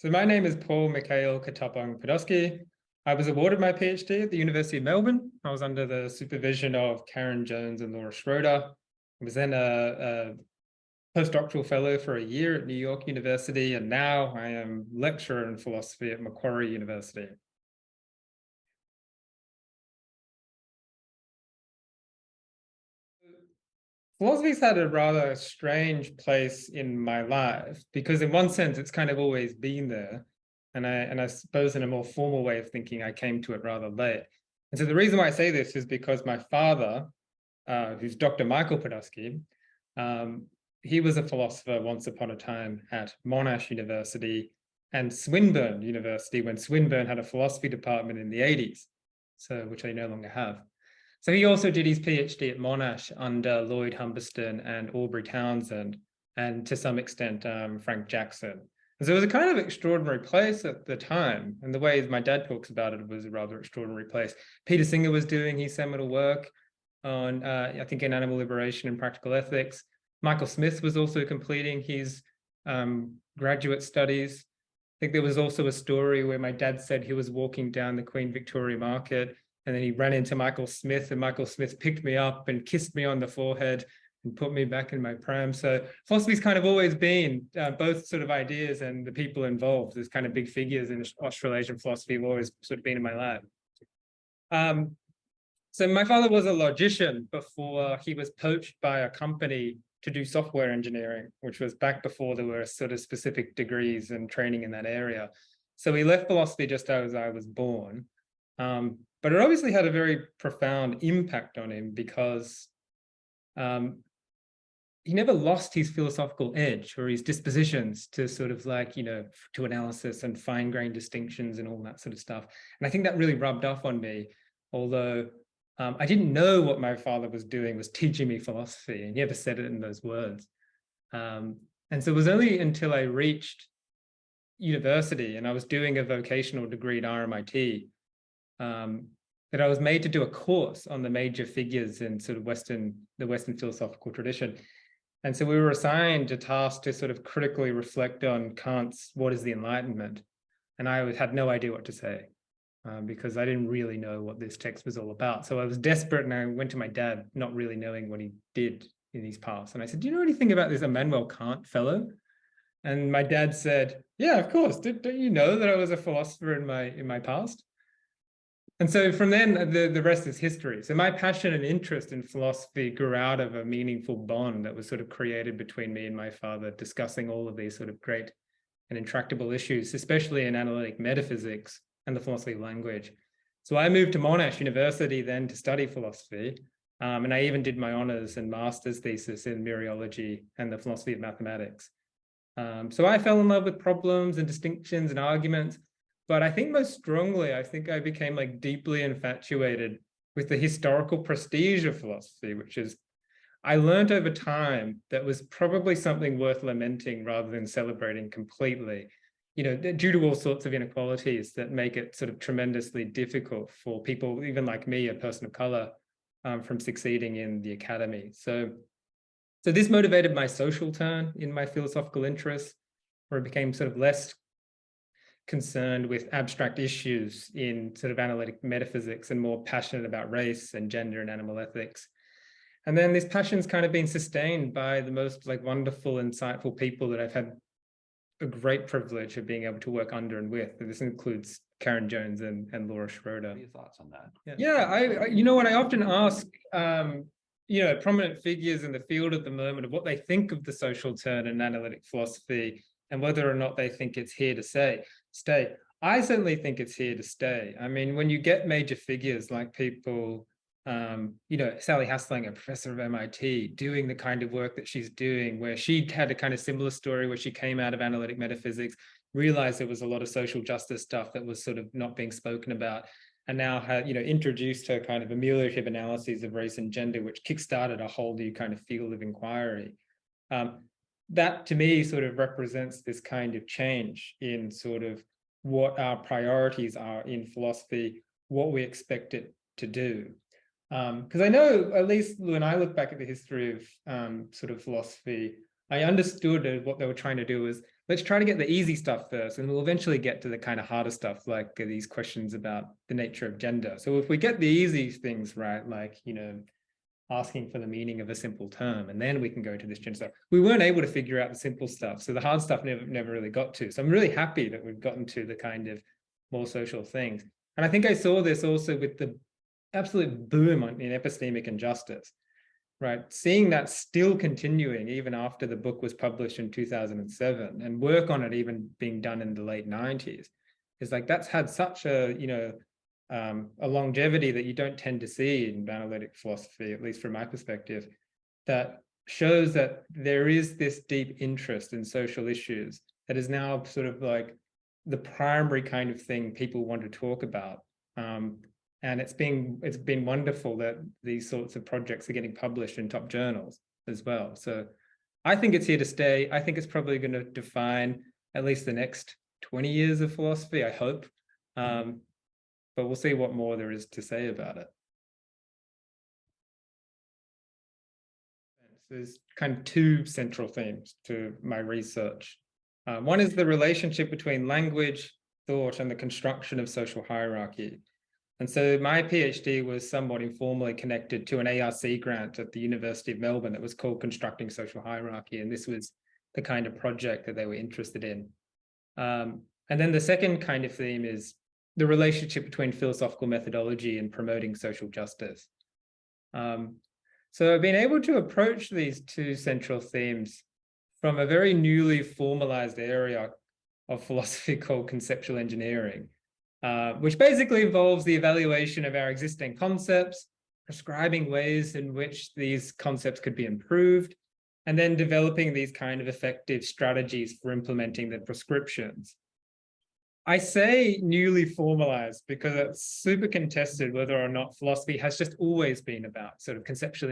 So my name is Paul-Mikhail Catapang Podosky. I was awarded my PhD at the University of Melbourne. I was under the supervision of Karen Jones and Laura Schroeder. I was then a postdoctoral fellow for a year at New York University, and now I am lecturer in philosophy at Macquarie University. Philosophy's had a rather strange place in my life because in one sense it's kind of always been there. And I suppose in a more formal way of thinking, I came to it rather late. And so the reason why I say this is because my father, who's Dr. Michael Podosky, he was a philosopher once upon a time at Monash University and Swinburne University when Swinburne had a philosophy department in the 80s, so which they no longer have. So he also did his PhD at Monash under Lloyd Humberston and Aubrey Townsend, and to some extent, Frank Jackson. And so it was a kind of extraordinary place at the time. And the way my dad talks about it was a rather extraordinary place. Peter Singer was doing his seminal work on, I think, in animal liberation and practical ethics. Michael Smith was also completing his graduate studies. I think there was also a story where my dad said he was walking down the Queen Victoria Market and then he ran into Michael Smith and Michael Smith picked me up and kissed me on the forehead and put me back in my pram. So philosophy's kind of always been both sort of ideas and the people involved. There's kind of big figures in Australasian philosophy have always sort of been in my life. So my father was a logician before he was poached by a company to do software engineering, which was back before there were sort of specific degrees and training in that area. So he left philosophy just as I was born. But it obviously had a very profound impact on him because he never lost his philosophical edge or his dispositions to sort of like, to analysis and fine-grained distinctions and all that sort of stuff. And I think that really rubbed off on me, although I didn't know what my father was doing, was teaching me philosophy, and he never said it in those words. And so it was only until I reached university and I was doing a vocational degree at RMIT that I was made to do a course on the major figures in sort of the Western philosophical tradition. And so we were assigned a task to sort of critically reflect on Kant's What is the Enlightenment? And I had no idea what to say because I didn't really know what this text was all about. So I was desperate and I went to my dad, not really knowing what he did in his past. And I said, do you know anything about this Immanuel Kant fellow? And my dad said, yeah, of course. Don't you know that I was a philosopher in my past? And so from then, the rest is history. So my passion and interest in philosophy grew out of a meaningful bond that was sort of created between me and my father, discussing all of these sort of great and intractable issues, especially in analytic metaphysics and the philosophy of language. So I moved to Monash University then to study philosophy. And I even did my honors and master's thesis in mereology and the philosophy of mathematics. So I fell in love with problems and distinctions and arguments. But I think most strongly, I think I became like deeply infatuated with the historical prestige of philosophy, which is, I learned over time that was probably something worth lamenting rather than celebrating completely, due to all sorts of inequalities that make it sort of tremendously difficult for people, even like me, a person of color, from succeeding in the academy. So this motivated my social turn in my philosophical interests, where I became sort of less concerned with abstract issues in sort of analytic metaphysics and more passionate about race and gender and animal ethics. And then this passion's kind of been sustained by the most like wonderful, insightful people that I've had a great privilege of being able to work under and with. And this includes Karen Jones and Laura Schroeder. What are your thoughts on that? Yeah, I often ask, prominent figures in the field at the moment of what they think of the social turn in analytic philosophy and whether or not they think it's here to stay. I certainly think it's here to stay. I mean, when you get major figures like people, Sally Haslanger, professor of MIT, doing the kind of work that she's doing, where she had a kind of similar story where she came out of analytic metaphysics, realized there was a lot of social justice stuff that was sort of not being spoken about, and now had, introduced her kind of ameliorative analyses of race and gender, which kickstarted a whole new kind of field of inquiry. That to me sort of represents this kind of change in sort of what our priorities are in philosophy, what we expect it to do. Because I know, at least when I look back at the history of sort of philosophy, I understood what they were trying to do was let's try to get the easy stuff first, and we'll eventually get to the kind of harder stuff, like these questions about the nature of gender. So if we get the easy things right, like, asking for the meaning of a simple term, and then we can go to this gender stuff. We weren't able to figure out the simple stuff, so the hard stuff never really got to. So I'm really happy that we've gotten to the kind of more social things. And I think I saw this also with the absolute boom in epistemic injustice, right? Seeing that still continuing even after the book was published in 2007, and work on it even being done in the late 90s, is like, that's had such a, a longevity that you don't tend to see in analytic philosophy, at least from my perspective, that shows that there is this deep interest in social issues that is now sort of like the primary kind of thing people want to talk about. And it's been wonderful that these sorts of projects are getting published in top journals as well. So I think it's here to stay. I think it's probably going to define at least the next 20 years of philosophy, I hope. But we'll see what more there is to say about it. There's kind of two central themes to my research. One is the relationship between language, thought, and the construction of social hierarchy. And so my PhD was somewhat informally connected to an ARC grant at the University of Melbourne that was called Constructing Social Hierarchy. And this was the kind of project that they were interested in. And then the second kind of theme is the relationship between philosophical methodology and promoting social justice. So I've been able to approach these two central themes from a very newly formalized area of philosophy called conceptual engineering, which basically involves the evaluation of our existing concepts, prescribing ways in which these concepts could be improved, and then developing these kind of effective strategies for implementing the prescriptions. I say newly formalized because it's super contested whether or not philosophy has just always been about sort of conceptual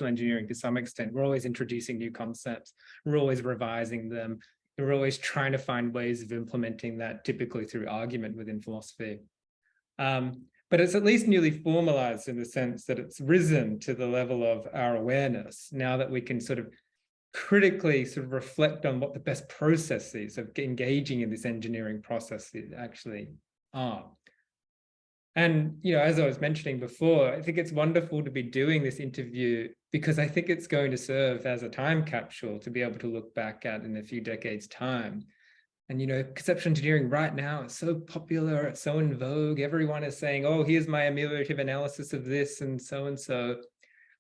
engineering to some extent. We're always introducing new concepts. We're always revising them. We're always trying to find ways of implementing that, typically through argument within philosophy. But it's at least newly formalized in the sense that it's risen to the level of our awareness now that we can sort of critically sort of reflect on what the best processes of engaging in this engineering process actually are. And, as I was mentioning before, I think it's wonderful to be doing this interview because I think it's going to serve as a time capsule to be able to look back at in a few decades' time. And, conceptual engineering right now is so popular, it's so in vogue. Everyone is saying, oh, here's my ameliorative analysis of this and so.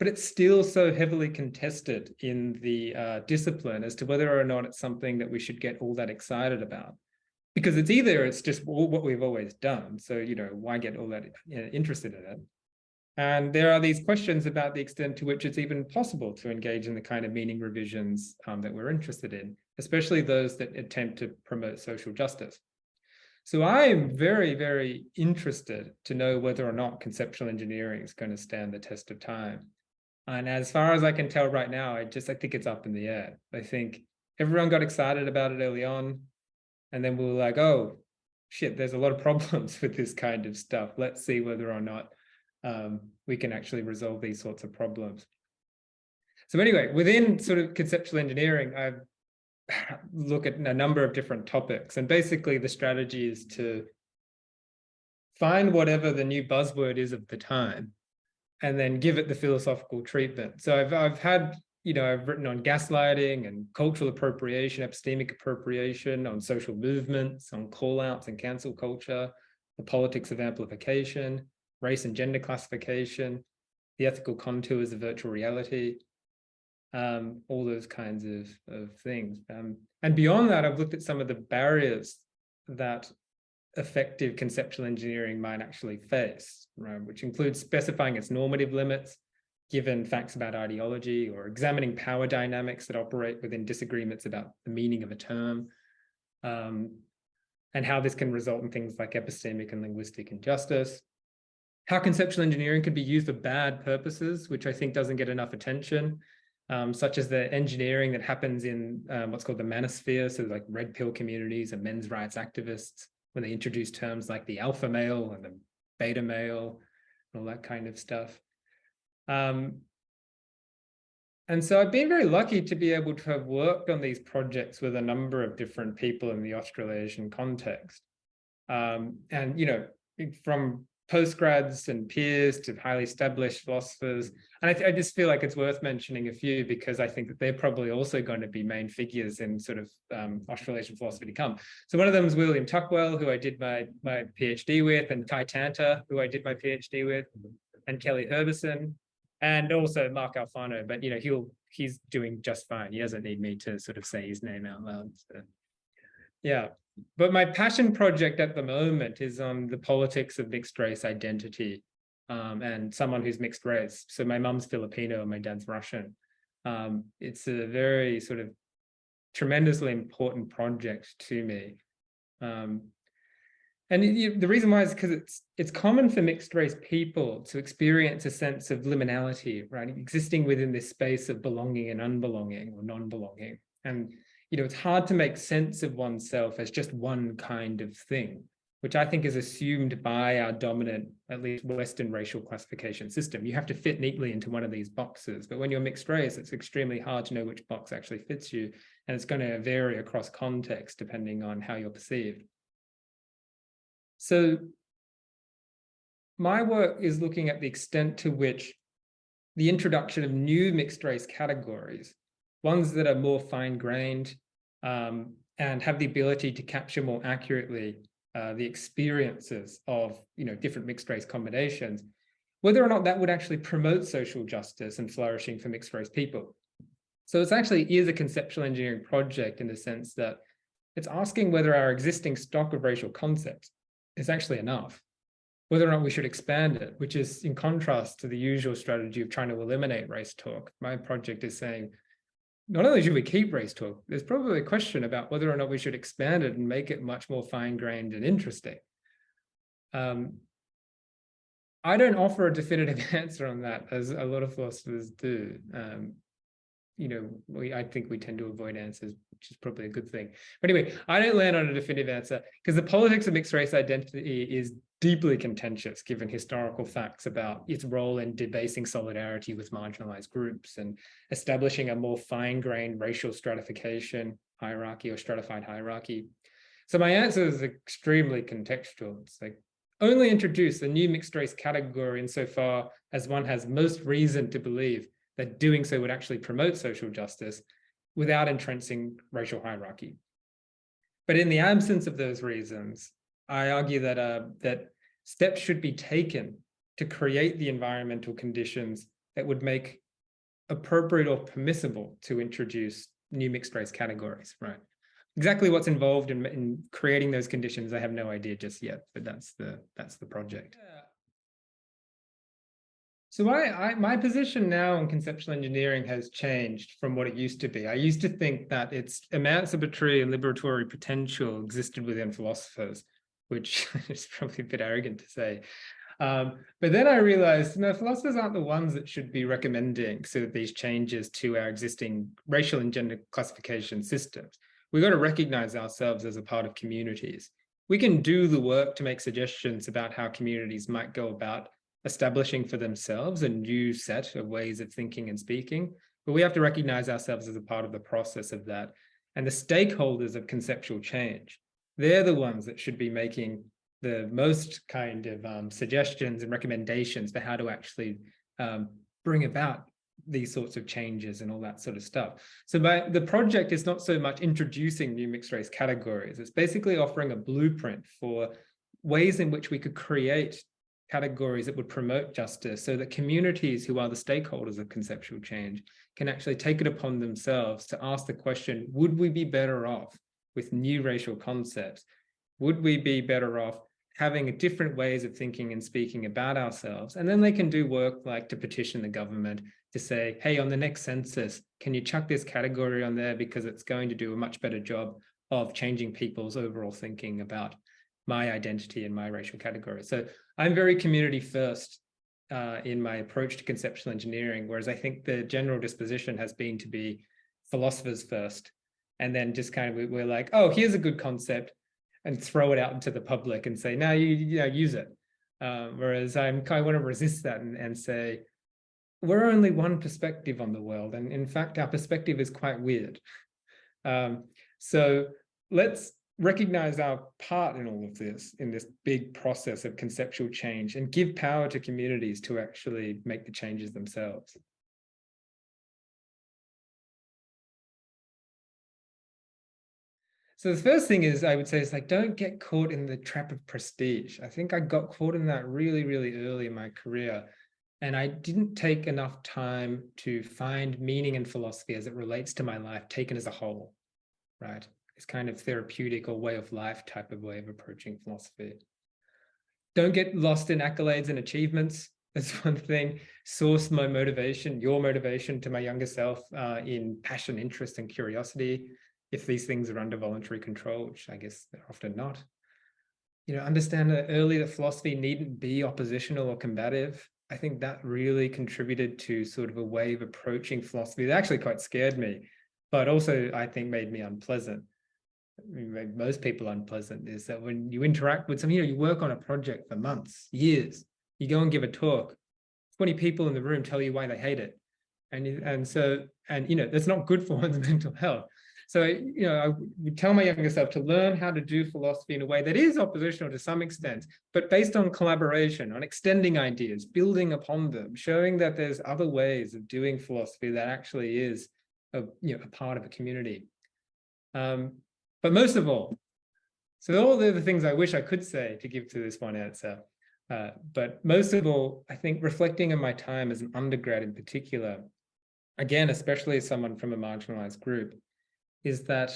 But it's still so heavily contested in the discipline as to whether or not it's something that we should get all that excited about. Because it's just what we've always done. So, why get all that interested in it? And there are these questions about the extent to which it's even possible to engage in the kind of meaning revisions that we're interested in, especially those that attempt to promote social justice. So I am very, very interested to know whether or not conceptual engineering is going to stand the test of time. And as far as I can tell right now, I think it's up in the air. I think everyone got excited about it early on, and then we were like, oh, shit, there's a lot of problems with this kind of stuff. Let's see whether or not we can actually resolve these sorts of problems. So anyway, within sort of conceptual engineering, I look at a number of different topics. And basically the strategy is to find whatever the new buzzword is of the time and then give it the philosophical treatment. So I've had, I've written on gaslighting and cultural appropriation, epistemic appropriation, on social movements, on call-outs and cancel culture, the politics of amplification, race and gender classification, the ethical contours of virtual reality, all those kinds of things. And beyond that, I've looked at some of the barriers that effective conceptual engineering might actually face, right, which includes specifying its normative limits, given facts about ideology, or examining power dynamics that operate within disagreements about the meaning of a term, and how this can result in things like epistemic and linguistic injustice, how conceptual engineering can be used for bad purposes, which I think doesn't get enough attention, such as the engineering that happens in what's called the manosphere, so like red pill communities and men's rights activists, when they introduce terms like the alpha male and the beta male and all that kind of stuff. And so I've been very lucky to be able to have worked on these projects with a number of different people in the Australasian context. And, you know, from postgrads and peers to highly established philosophers. And I just feel like it's worth mentioning a few because I think that they're probably also going to be main figures in sort of Australasian philosophy to come. So one of them is William Tuckwell, who I did my PhD with, and Kai Tanter, who I did my PhD with, and Kelly Herbison, and also Mark Alfano. But, you know, he's doing just fine. He doesn't need me to sort of say his name out loud. So, yeah. But my passion project at the moment is on the politics of mixed race identity, and someone who's mixed race. So my mum's Filipino and my dad's Russian. It's a very sort of tremendously important project to me. And the reason why is because it's common for mixed race people to experience a sense of liminality, right? Existing within this space of belonging and unbelonging or non-belonging. And you know, it's hard to make sense of oneself as just one kind of thing, which I think is assumed by our dominant, at least Western racial classification system. You have to fit neatly into one of these boxes. But when you're mixed race, it's extremely hard to know which box actually fits you. And it's going to vary across context depending on how you're perceived. So my work is looking at the extent to which the introduction of new mixed race categories, ones that are more fine-grained, and have the ability to capture more accurately the experiences of, you know, different mixed race combinations, whether or not that would actually promote social justice and flourishing for mixed race people. So it's actually is a conceptual engineering project in the sense that it's asking whether our existing stock of racial concepts is actually enough, whether or not we should expand it, which is in contrast to the usual strategy of trying to eliminate race talk. My project is saying, not only should we keep race talk, there's probably a question about whether or not we should expand it and make it much more fine-grained and interesting. I don't offer a definitive answer on that, as a lot of philosophers do. You know, I think we tend to avoid answers, which is probably a good thing. But anyway, I don't land on a definitive answer because the politics of mixed race identity is deeply contentious given historical facts about its role in debasing solidarity with marginalized groups and establishing a more fine-grained racial stratification hierarchy or stratified hierarchy. So my answer is extremely contextual. It's like, only introduce a new mixed race category insofar as one has most reason to believe that doing so would actually promote social justice without entrenching racial hierarchy. But in the absence of those reasons, I argue that, that steps should be taken to create the environmental conditions that would make appropriate or permissible to introduce new mixed race categories, right? Exactly what's involved in creating those conditions, I have no idea just yet, but that's the project. Yeah. So my position now on conceptual engineering has changed from what it used to be. I used to think that its emancipatory and liberatory potential existed within philosophers, which is probably a bit arrogant to say. But then I realized, no, philosophers aren't the ones that should be recommending sort of these changes to our existing racial and gender classification systems. We've got to recognize ourselves as a part of communities. We can do the work to make suggestions about how communities might go about establishing for themselves a new set of ways of thinking and speaking, but we have to recognize ourselves as a part of the process of that. And the stakeholders of conceptual change, they're the ones that should be making the most kind of suggestions and recommendations for how to actually bring about these sorts of changes and all that sort of stuff. So the project is not so much introducing new mixed race categories, it's basically offering a blueprint for ways in which we could create categories that would promote justice so that communities who are the stakeholders of conceptual change can actually take it upon themselves to ask the question, would we be better off with new racial concepts? Would we be better off having different ways of thinking and speaking about ourselves? And then they can do work like to petition the government to say, hey, on the next census, can you chuck this category on there because it's going to do a much better job of changing people's overall thinking about my identity and my racial category. So I'm very community first in my approach to conceptual engineering, whereas I think the general disposition has been to be philosophers first, and then just kind of we're like, oh, here's a good concept, and throw it out into the public and say, now you know, use it. Whereas I want to resist that and say, we're only one perspective on the world. And in fact, our perspective is quite weird. So let's recognize our part in all of this, in this big process of conceptual change, and give power to communities to actually make the changes themselves. So the first thing is, I would say, is like, don't get caught in the trap of prestige. I think I got caught in that really, really early in my career. And I didn't take enough time to find meaning in philosophy as it relates to my life taken as a whole, right? It's kind of therapeutic or way of life type of way of approaching philosophy. Don't get lost in accolades and achievements. That's one thing. Source my motivation, your motivation to my younger self in passion, interest, and curiosity. If these things are under voluntary control, which I guess they're often not. Understand early that philosophy needn't be oppositional or combative. I think that really contributed to sort of a way of approaching philosophy that actually quite scared me, but also I think made me unpleasant. Made most people unpleasant, is that when you interact with someone, you work on a project for months, years, you go and give a talk, 20 people in the room tell you why they hate it. And that's not good for one's mental health. So, I would tell my younger self to learn how to do philosophy in a way that is oppositional to some extent, but based on collaboration, on extending ideas, building upon them, showing that there's other ways of doing philosophy that actually is a part of a community. But most of all, so all the things I wish I could say to give to this one answer, but most of all, I think reflecting on my time as an undergrad in particular, again, especially as someone from a marginalized group, is that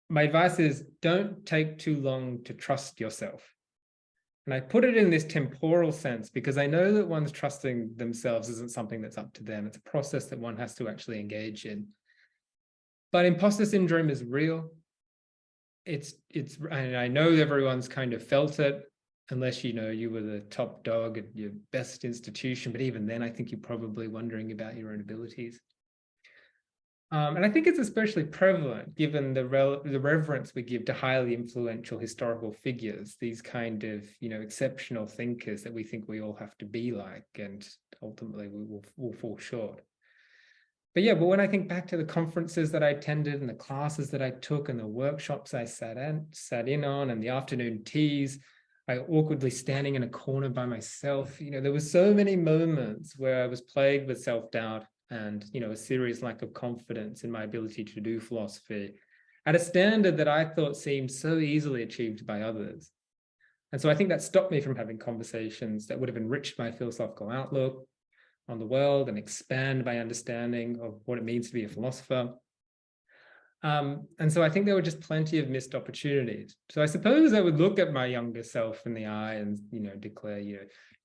my advice is don't take too long to trust yourself. And I put it in this temporal sense because I know that one's trusting themselves isn't something that's up to them. It's a process that one has to actually engage in. But imposter syndrome is real. And I know everyone's kind of felt it, unless you were the top dog at your best institution. But even then, I think you're probably wondering about your own abilities. And I think it's especially prevalent given the reverence we give to highly influential historical figures, these kind of exceptional thinkers that we think we all have to be like, and ultimately we will fall short. But when I think back to the conferences that I attended and the classes that I took and the workshops I sat in on and the afternoon teas, I awkwardly standing in a corner by myself, there were so many moments where I was plagued with self-doubt and, a serious lack of confidence in my ability to do philosophy at a standard that I thought seemed so easily achieved by others. And so I think that stopped me from having conversations that would have enriched my philosophical outlook on the world and expand my understanding of what it means to be a philosopher. And so I think there were just plenty of missed opportunities. So I suppose I would look at my younger self in the eye and, declare,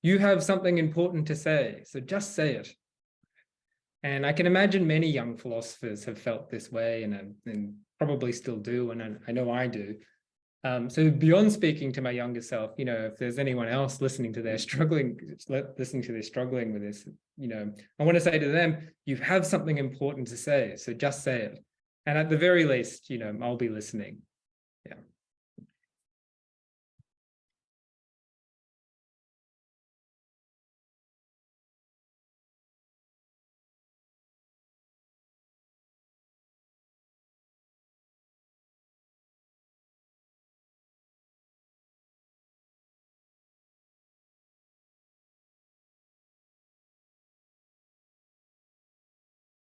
you have something important to say, so just say it. And I can imagine many young philosophers have felt this way and probably still do, and I know I do. So beyond speaking to my younger self, if there's anyone else listening to this struggling with this, I want to say to them, you have something important to say, so just say it. And at the very least, I'll be listening.